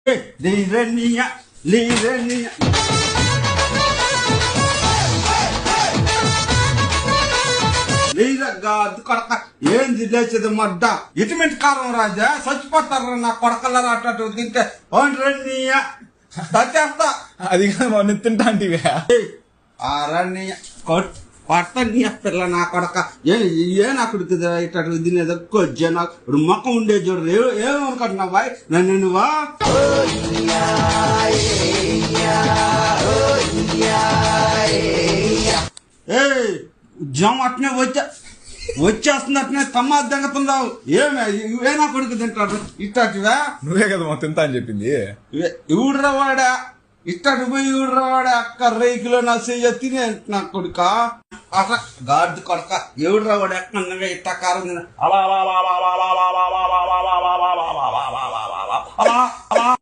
Lirenía, lirenía. కాదు కొడక ఏంది లేచేది మడ్డ ఇటుమెంట్ కారం రాజా చచ్చిపోతారు నా కొడకల్లారా అట్లా తింటే రన్నీయ తచ్చేస్తా అది మొన్న తింటా అంటే ఆ రన్నీయ కొత్త నీ పిల్ల నా కొడక ఏ నా కొడుకు ఇట్లా తినేది కొజ్జా నాకు మొక్క ఉండే చూడరు ఏమనుకుంటున్నావా నన్ను నువ్వా జం అట్నే వచ్చేస్తుంది అట్నే తమ్మా దంగతుందావు ఏనా కొడుకు తింటాడు ఇట్టటివా నువ్వే కదా మొత్తం తింటా అని చెప్పింది ఇవుడ్రా వాడా ఇట్టటి పోయి ఇవుడ్రా వాడా అక్క రేకులో నా చెయ్య తినే నా కొడుక అట్లా గాడిద కొడక ఎవడ్రా వాడు ఎక్కడ ఇట్ట కారం తిన అలా